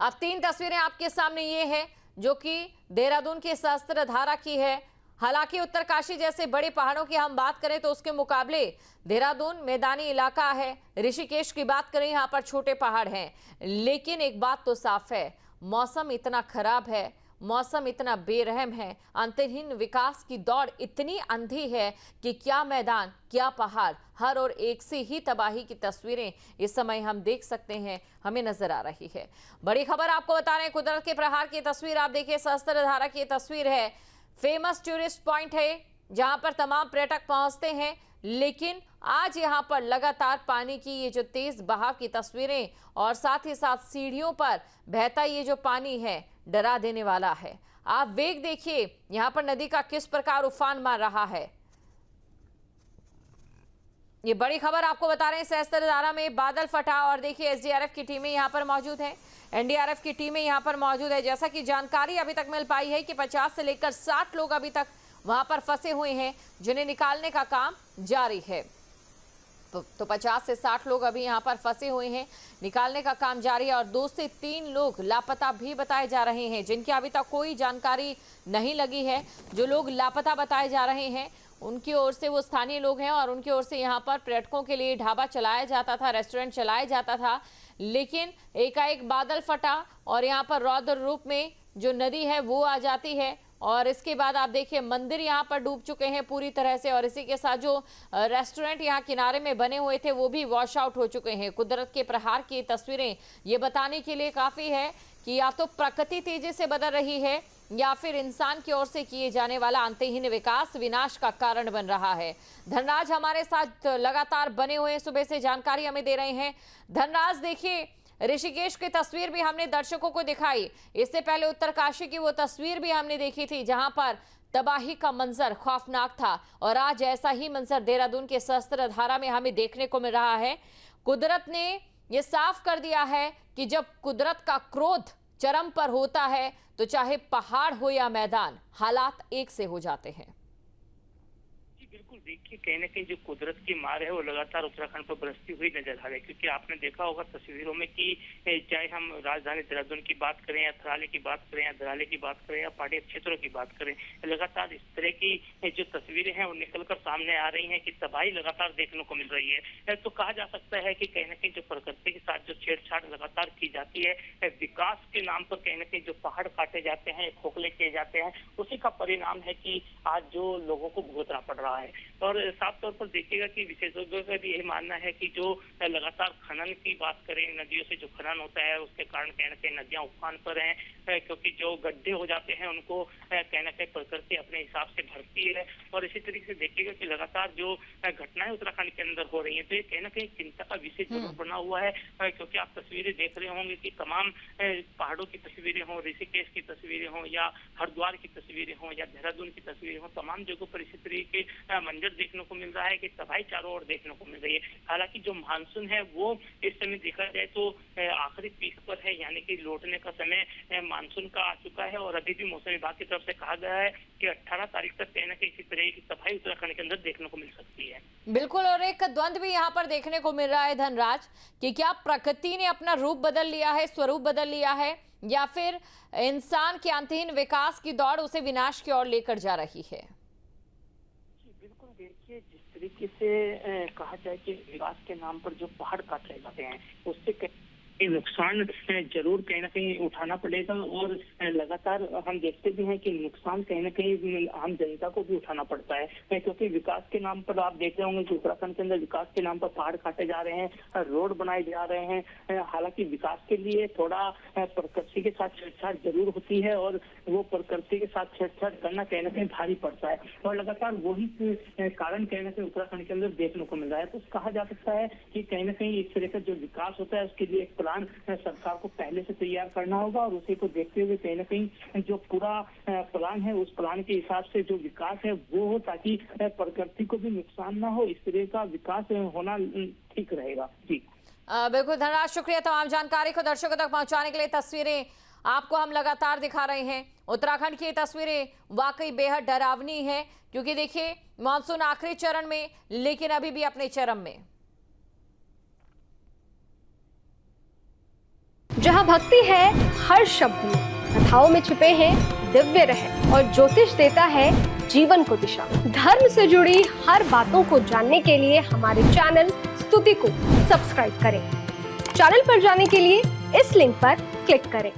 अब 3 तस्वीरें आपके सामने ये है जो कि देहरादून की सहस्त्रधारा की है। हालांकि उत्तरकाशी जैसे बड़े पहाड़ों की हम बात करें तो उसके मुकाबले देहरादून मैदानी इलाका है। ऋषिकेश की बात करें, यहाँ पर छोटे पहाड़ हैं। लेकिन एक बात तो साफ है, मौसम इतना खराब है, मौसम इतना बेरहम है, अंतहीन विकास की दौड़ इतनी अंधी है कि क्या मैदान क्या पहाड़, हर और एक से ही तबाही की तस्वीरें इस समय हम देख सकते हैं, हमें नजर आ रही है। बड़ी खबर आपको बता रहे हैं, कुदरत के प्रहार की तस्वीर आप देखिए। सहस्त्रधारा की तस्वीर है, फेमस टूरिस्ट पॉइंट है जहां पर तमाम पर्यटक पहुंचते हैं। लेकिन आज यहां पर लगातार पानी की ये जो तेज बहाव की तस्वीरें और साथ ही साथ सीढ़ियों पर बहता ये जो पानी है, डरा देने वाला है। आप वेग देखिए, यहां पर नदी का किस प्रकार उफान मार रहा है। ये बड़ी खबर आपको बता रहे हैं, सहस्त्रधारा में बादल फटा और देखिए एसडीआरएफ की टीमें यहां पर मौजूद हैं, एनडीआरएफ की टीमें यहां पर मौजूद है। जैसा कि जानकारी अभी तक मिल पाई है कि 50 से लेकर 60 लोग अभी तक वहां पर फंसे हुए हैं, जिन्हें निकालने का काम जारी है। तो 50 से 60 लोग अभी यहां पर फंसे हुए हैं, निकालने का काम जारी है और 2 से 3 लोग लापता भी बताए जा रहे हैं, जिनकी अभी तक कोई जानकारी नहीं लगी है। जो लोग लापता बताए जा रहे हैं उनकी ओर से, वो स्थानीय लोग हैं और उनकी ओर से यहाँ पर पर्यटकों के लिए ढाबा चलाया जाता था, रेस्टोरेंट चलाया जाता था। लेकिन एकाएक बादल फटा और यहाँ पर रौद्र रूप में जो नदी है वो आ जाती है और इसके बाद आप देखिए मंदिर यहाँ पर डूब चुके हैं पूरी तरह से और इसी के साथ जो रेस्टोरेंट यहाँ किनारे में बने हुए थे वो भी वॉश आउट हो चुके हैं। कुदरत के प्रहार की तस्वीरें ये बताने के लिए काफ़ी है कि या तो प्रकृति तेजी से बदल रही है या फिर इंसान की ओर से किए जाने वाला अंतहीन विकास विनाश का कारण बन रहा है। धनराज हमारे साथ लगातार बने हुए सुबह से जानकारी हमें दे रहे हैं। धनराज देखिए, ऋषिकेश की तस्वीर भी हमने दर्शकों को दिखाई, इससे पहले उत्तरकाशी की वो तस्वीर भी हमने देखी थी जहां पर तबाही का मंजर खौफनाक था और आज ऐसा ही मंजर देहरादून के सहस्त्रधारा में हमें देखने को मिल रहा है। कुदरत ने ये साफ कर दिया है कि जब कुदरत का क्रोध चरम पर होता है तो चाहे पहाड़ हो या मैदान, हालात एक से हो जाते हैं। बिल्कुल, देखिए कहीं ना कहीं जो कुदरत की मार है वो लगातार उत्तराखंड पर बरसती हुई नजर आ रही है, क्योंकि आपने देखा होगा तस्वीरों में कि चाहे हम राजधानी देहरादून की बात करें या थराली की बात करें या दराले की बात करें या पहाड़ी क्षेत्रों की बात करें, लगातार इस तरह की जो तस्वीरें हैं वो निकलकर सामने आ रही है कि तबाही लगातार देखने को मिल रही है। तो कहा जा सकता है कि कहीं ना कहीं जो प्रकृति के साथ जो छेड़छाड़ लगातार की जाती है, विकास के नाम पर कहीं ना कहीं जो पहाड़ काटे जाते हैं, खोखले किए जाते हैं, उसी का परिणाम है कि आज जो लोगों को भुगतना पड़ रहा है। और साफ तौर पर देखिएगा कि विशेषज्ञों का भी यही मानना है कि जो लगातार खनन की बात करें, नदियों से जो खनन होता है उसके कारण कहीं ना कहीं नदियां उफान पर हैं, क्योंकि जो गड्ढे हो जाते हैं उनको कहीं ना कहीं प्रकृति अपने हिसाब से भरती है। और इसी तरीके से देखिएगा कि लगातार जो घटनाएं उत्तराखंड के अंदर हो रही है, तो ये कहीं ना कहीं चिंता का विषय जरूर बना हुआ है, क्योंकि आप तस्वीरें देख रहे होंगे कि तमाम पहाड़ों की तस्वीरें हों, ऋषिकेश की तस्वीरें हों या हरिद्वार की तस्वीरें हों या देहरादून की तस्वीरें हों, तमाम जगहों पर इसी तरीके मंजर देखने को मिल रहा है कि तबाही चारों ओर देखने को मिल रही है। हालांकि जो मानसून है वो इस समय देखा जाए तो आखिरी पीक पर है, यानी कि लौटने का समय मानसून का आ चुका है और अभी भी मौसम विभाग की तरफ से कहा गया है कि 18 तारीख तक कहीं ना कहीं इसी तरह की तबाही उत्तराखंड के अंदर देखने को मिल सकती है। बिल्कुल, और एक द्वंद्व भी यहाँ पर देखने को मिल रहा है धनराज कि क्या प्रकृति ने अपना रूप बदल लिया है, स्वरूप बदल लिया है, या फिर इंसान के अंतहीन विकास की दौड़ उसे विनाश की ओर लेकर जा रही है। बिल्कुल, देखिए जिस तरीके से कहा जाए कि विकास के नाम पर जो पहाड़ काटे जाते हैं उससे नुकसान जरूर कहीं ना कहीं उठाना पड़ेगा और लगातार हम देखते भी हैं कि नुकसान कहीं ना कहीं आम जनता को भी उठाना पड़ता है, क्योंकि विकास के नाम पर आप देख रहे होंगे कि उत्तराखंड के अंदर विकास के नाम पर पहाड़ काटे जा रहे हैं, रोड बनाए जा रहे हैं। हालांकि विकास के लिए थोड़ा प्रकृति के साथ छेड़छाड़ जरूर होती है और वो प्रकृति के साथ छेड़छाड़ करना कहीं ना कहीं भारी पड़ता है और लगातार वही कारण कहीं ना कहीं उत्तराखंड के अंदर देखने को मिल रहा है। तो कहा जा सकता है कि कहीं ना कहीं इस तरह का जो विकास होता है उसके लिए एक प्लान सरकार को पहले से तैयार करना होगा और उसी को देखते हुए कहीं ना कहीं जो पूरा प्लान है उस प्लान के हिसाब से जो विकास है वो हो, ताकि प्रकृति को भी नुकसान ना हो, इस तरह का विकास होना ठीक रहेगा। जी बिल्कुल धनराज, शुक्रिया तमाम जानकारी को दर्शकों तक पहुंचाने के लिए। तस्वीरें आपको हम लगातार दिखा रहे हैं, उत्तराखंड की तस्वीरें वाकई बेहद डरावनी है, क्योंकि देखिए मानसून आखिरी चरण में लेकिन अभी भी अपने चरम में। जहां भक्ति है हर शब्द में, कथाओं में छुपे हैं दिव्य रहस्य और ज्योतिष देता है जीवन को दिशा। धर्म से जुड़ी हर बातों को जानने के लिए हमारे चैनल स्तुति को सब्सक्राइब करें। चैनल पर जाने के लिए इस लिंक पर क्लिक करें।